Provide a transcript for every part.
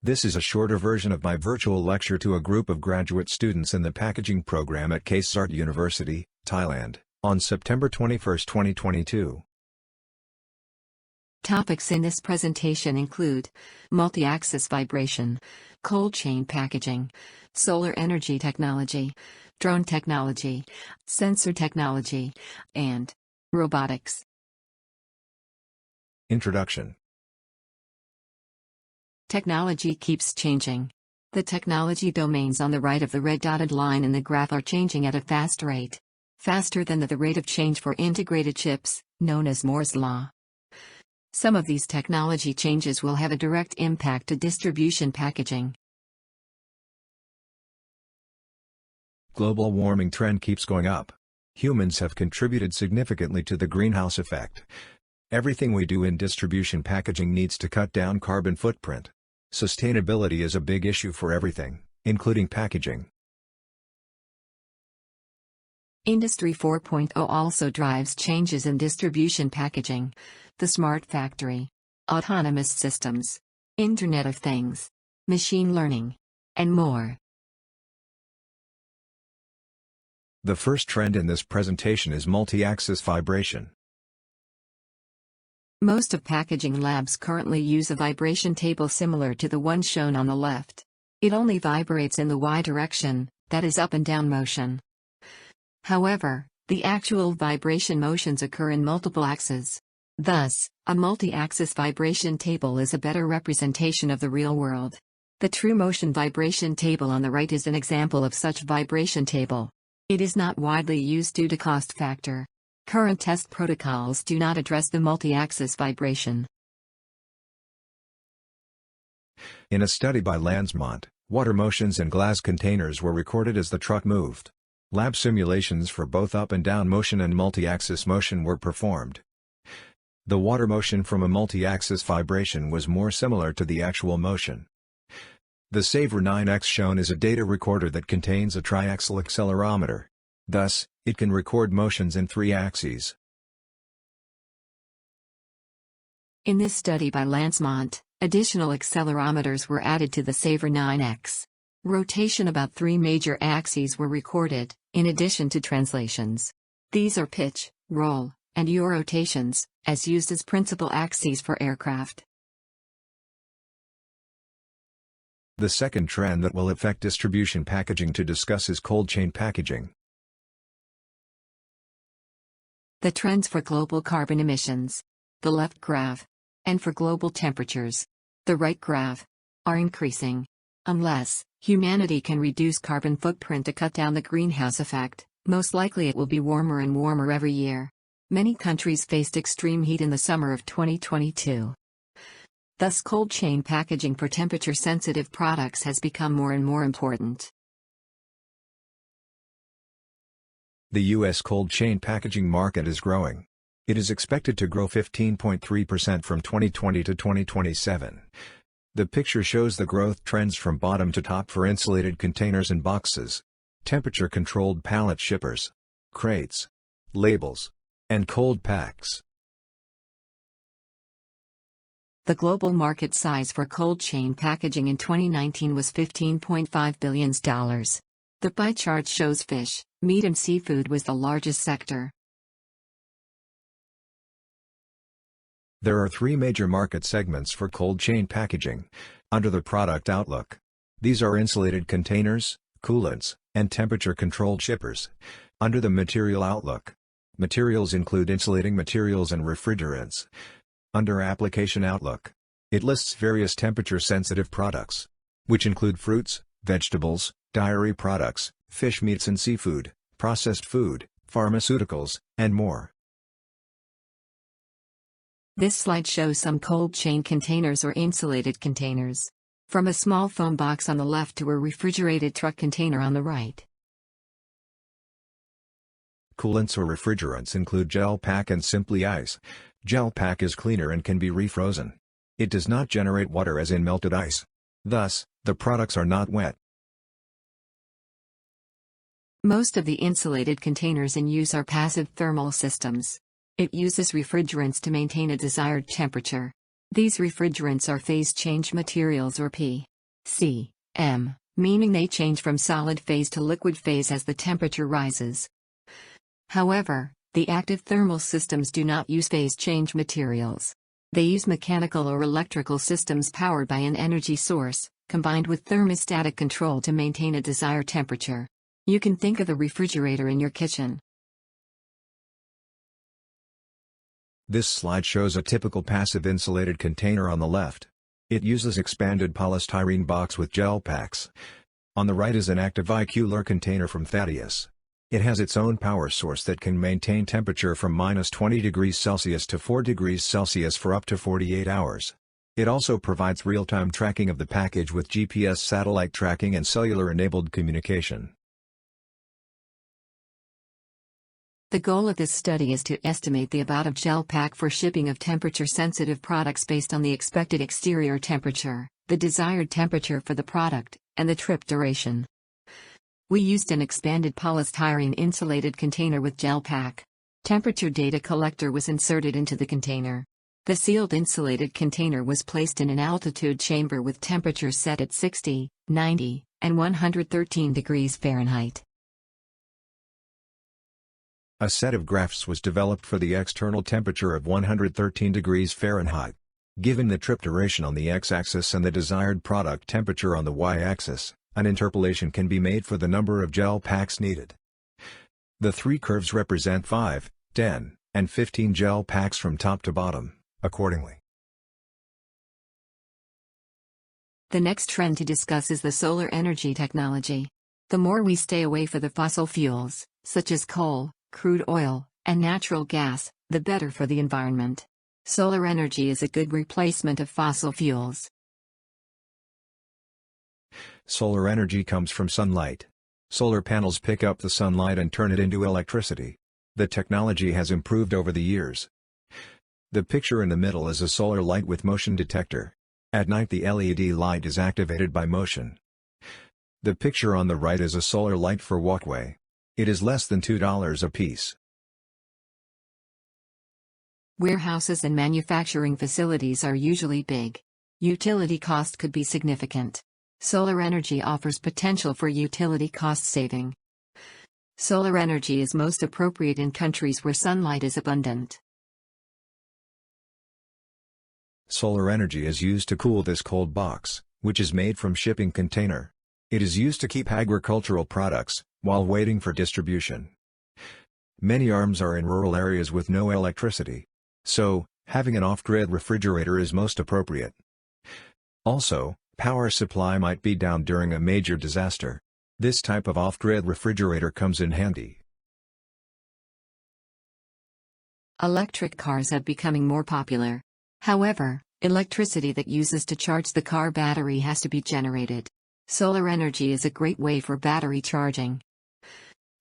This is a shorter version of my virtual lecture to a group of graduate students in the packaging program at Kasetsart University, Thailand, on September 21, 2022. Topics in this presentation include multi-axis vibration, cold chain packaging, solar energy technology, drone technology, sensor technology, and robotics. Introduction. Technology keeps changing. The technology domains on the right of the red dotted line in the graph are changing at a fast rate. Faster than the rate of change for integrated chips, known as Moore's law. Some of these technology changes will have a direct impact to distribution packaging. Global warming trend keeps going up. Humans have contributed significantly to the greenhouse effect. Everything we do in distribution packaging needs to cut down carbon footprint. Sustainability is a big issue for everything, including packaging. Industry 4.0 also drives changes in distribution packaging. The smart factory, autonomous systems, Internet of Things, machine learning, and more. The first trend in this presentation is multi-axis vibration. Most of packaging labs currently use a vibration table similar to the one shown on the left. It only vibrates in the Y direction, that is up and down motion. However, the actual vibration motions occur in multiple axes. Thus, a multi-axis vibration table is a better representation of the real world. The true motion vibration table on the right is an example of such vibration table. It is not widely used due to cost factor. Current test protocols do not address the multi-axis vibration. In a study by Lansmont, water motions in glass containers were recorded as the truck moved. Lab simulations for both up and down motion and multi-axis motion were performed. The water motion from a multi-axis vibration was more similar to the actual motion. The Saver 9X shown is a data recorder that contains a triaxial accelerometer. Thus, it can record motions in 3 axes. In this study by Lansmont, additional accelerometers were added to the Saver 9X. Rotation about 3 major axes were recorded, in addition to translations. These are pitch, roll, and yaw rotations, as used as principal axes for aircraft. The second trend that will affect distribution packaging to discuss is cold chain packaging. The trends for global carbon emissions, the left graph, and for global temperatures, the right graph, are increasing. Unless humanity can reduce carbon footprint to cut down the greenhouse effect, most likely it will be warmer and warmer every year. Many countries faced extreme heat in the summer of 2022. Thus, cold chain packaging for temperature-sensitive products has become more and more important. The U.S. cold chain packaging market is growing. It is expected to grow 15.3% from 2020 to 2027. The picture shows the growth trends from bottom to top for insulated containers and boxes, temperature-controlled pallet shippers, crates, labels, and cold packs. The global market size for cold chain packaging in 2019 was $15.5 billion. The pie chart shows fish, meat and seafood was the largest sector. There are 3 major market segments for cold chain packaging, under the product outlook. These are insulated containers, coolants, and temperature-controlled shippers. Under the material outlook, materials include insulating materials and refrigerants. Under application outlook, it lists various temperature-sensitive products, which include fruits, vegetables, dairy products, fish meats and seafood, processed food, pharmaceuticals, and more. This slide shows some cold chain containers or insulated containers. From a small foam box on the left to a refrigerated truck container on the right. Coolants or refrigerants include gel pack and simply ice. Gel pack is cleaner and can be refrozen. It does not generate water as in melted ice. Thus, the products are not wet. Most of the insulated containers in use are passive thermal systems. It uses refrigerants to maintain a desired temperature. These refrigerants are phase change materials or P. cm, meaning they change from solid phase to liquid phase as the temperature rises. However, the active thermal systems do not use phase change materials. They use mechanical or electrical systems powered by an energy source, combined with thermostatic control to maintain a desired temperature. You can think of the refrigerator in your kitchen. This slide shows a typical passive insulated container on the left. It uses expanded polystyrene box with gel packs. On the right is an active IQLR container from Thaddeus. It has its own power source that can maintain temperature from -20 degrees Celsius to 4 degrees Celsius for up to 48 hours. It also provides real-time tracking of the package with GPS satellite tracking and cellular-enabled communication. The goal of this study is to estimate the amount of gel pack for shipping of temperature-sensitive products based on the expected exterior temperature, the desired temperature for the product, and the trip duration. We used an expanded polystyrene insulated container with gel pack. Temperature data collector was inserted into the container. The sealed insulated container was placed in an altitude chamber with temperatures set at 60, 90, and 113 degrees Fahrenheit. A set of graphs was developed for the external temperature of 113 degrees Fahrenheit. Given the trip duration on the x-axis and the desired product temperature on the y-axis, an interpolation can be made for the number of gel packs needed. The three curves represent 5, 10, and 15 gel packs from top to bottom, accordingly. The next trend to discuss is the solar energy technology. The more we stay away from the fossil fuels, such as coal, crude oil, and natural gas, the better for the environment. Solar energy is a good replacement of fossil fuels. Solar energy comes from sunlight. Solar panels pick up the sunlight and turn it into electricity. The technology has improved over the years. The picture in the middle is a solar light with motion detector. At night the LED light is activated by motion. The picture on the right is a solar light for walkway. It is less than $2 a piece. Warehouses and manufacturing facilities are usually big. Utility cost could be significant. Solar energy offers potential for utility cost saving. Solar energy is most appropriate in countries where sunlight is abundant. Solar energy is used to cool this cold box, which is made from shipping container. It is used to keep agricultural products, while waiting for distribution. Many arms are in rural areas with no electricity. So, having an off-grid refrigerator is most appropriate. Also, power supply might be down during a major disaster. This type of off-grid refrigerator comes in handy. Electric cars are becoming more popular. However, electricity that uses to charge the car battery has to be generated. Solar energy is a great way for battery charging.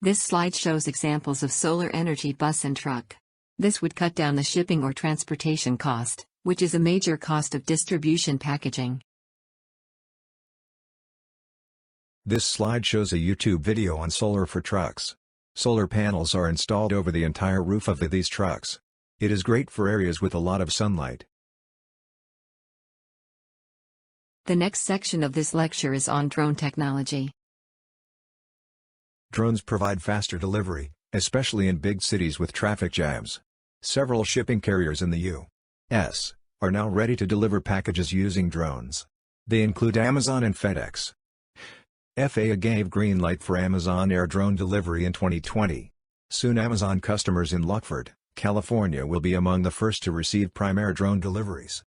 This slide shows examples of solar energy bus and truck. This would cut down the shipping or transportation cost, which is a major cost of distribution packaging. This slide shows a YouTube video on solar for trucks. Solar panels are installed over the entire roof of these trucks. It is great for areas with a lot of sunlight. The next section of this lecture is on drone technology. Drones provide faster delivery, especially in big cities with traffic jams. Several shipping carriers in the U.S. are now ready to deliver packages using drones. They include Amazon and FedEx. FAA gave green light for Amazon Air drone delivery in 2020. Soon Amazon customers in Lockford, California will be among the first to receive Prime Air drone deliveries.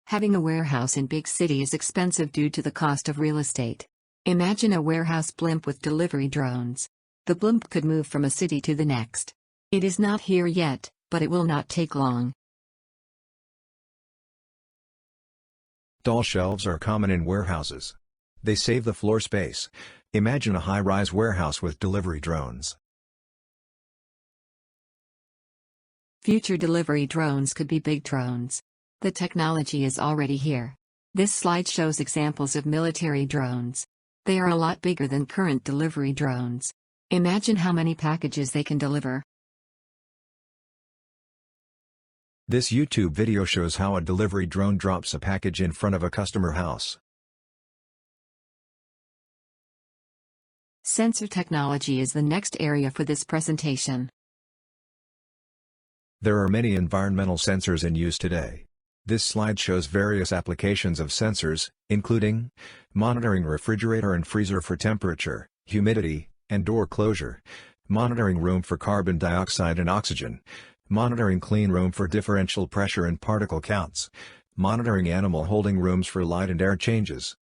Having a warehouse in big city is expensive due to the cost of real estate. Imagine a warehouse blimp with delivery drones. The blimp could move from a city to the next. It is not here yet, but it will not take long. Tall shelves are common in warehouses. They save the floor space. Imagine a high-rise warehouse with delivery drones. Future delivery drones could be big drones. The technology is already here. This slide shows examples of military drones. They are a lot bigger than current delivery drones. Imagine how many packages they can deliver. This YouTube video shows how a delivery drone drops a package in front of a customer house. Sensor technology is the next area for this presentation. There are many environmental sensors in use today. This slide shows various applications of sensors, including monitoring refrigerator and freezer for temperature, humidity, and door closure, monitoring room for carbon dioxide and oxygen, monitoring clean room for differential pressure and particle counts, monitoring animal holding rooms for light and air changes.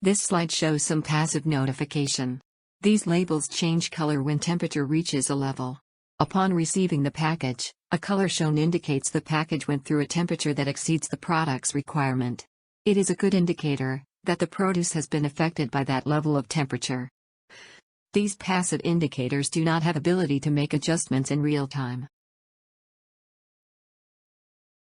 This slide shows some passive notification. These labels change color when temperature reaches a level. Upon receiving the package, a color shown indicates the package went through a temperature that exceeds the product's requirement. It is a good indicator that the produce has been affected by that level of temperature. These passive indicators do not have ability to make adjustments in real time.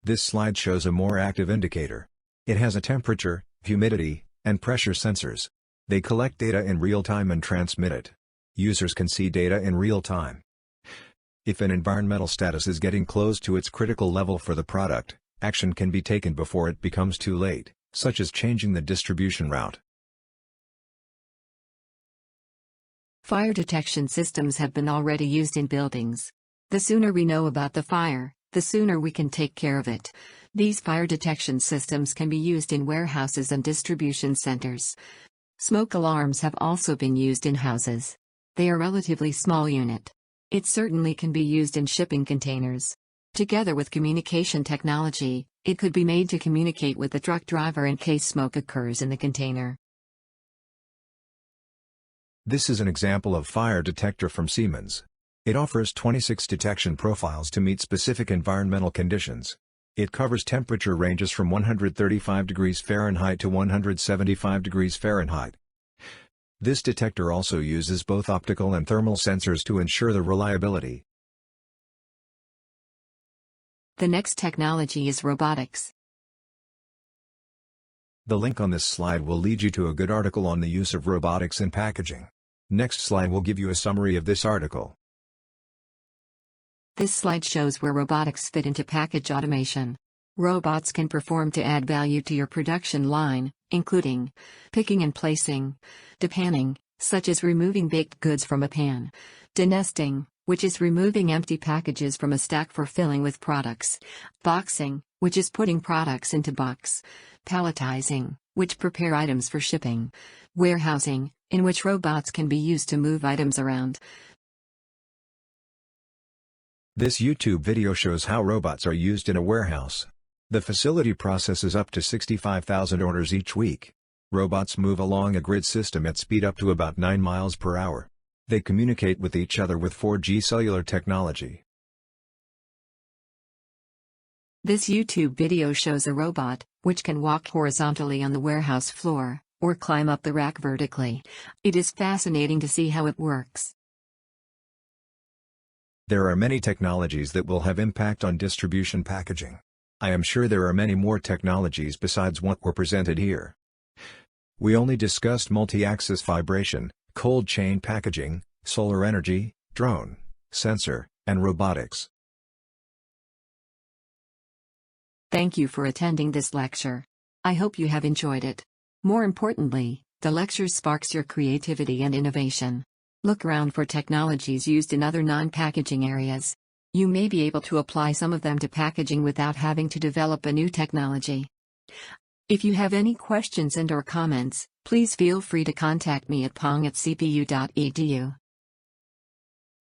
This slide shows a more active indicator. It has a temperature, humidity, and pressure sensors. They collect data in real time and transmit it. Users can see data in real time. If an environmental status is getting close to its critical level for the product, action can be taken before it becomes too late, such as changing the distribution route. Fire detection systems have been already used in buildings. The sooner we know about the fire, the sooner we can take care of it. These fire detection systems can be used in warehouses and distribution centers. Smoke alarms have also been used in houses. They are relatively small unit. It certainly can be used in shipping containers. Together with communication technology, it could be made to communicate with the truck driver in case smoke occurs in the container. This is an example of fire detector from Siemens. It offers 26 detection profiles to meet specific environmental conditions. It covers temperature ranges from 135 degrees Fahrenheit to 175 degrees Fahrenheit. This detector also uses both optical and thermal sensors to ensure the reliability. The next technology is robotics. The link on this slide will lead you to a good article on the use of robotics in packaging. Next slide will give you a summary of this article. This slide shows where robotics fit into package automation. Robots can perform to add value to your production line, including picking and placing, depanning, such as removing baked goods from a pan, denesting, which is removing empty packages from a stack for filling with products, boxing, which is putting products into box, palletizing, which prepare items for shipping, warehousing, in which robots can be used to move items around. This YouTube video shows how robots are used in a warehouse. The facility processes up to 65,000 orders each week. Robots move along a grid system at speed up to about 9 miles per hour. They communicate with each other with 4G cellular technology. This YouTube video shows a robot, which can walk horizontally on the warehouse floor, or climb up the rack vertically. It is fascinating to see how it works. There are many technologies that will have impact on distribution packaging. I am sure there are many more technologies besides what were presented here. We only discussed multi-axis vibration, cold chain packaging, solar energy, drone, sensor, and robotics. Thank you for attending this lecture. I hope you have enjoyed it. More importantly, the lecture sparks your creativity and innovation. Look around for technologies used in other non-packaging areas. You may be able to apply some of them to packaging without having to develop a new technology. If you have any questions and/or comments, please feel free to contact me at pong@cpu.edu.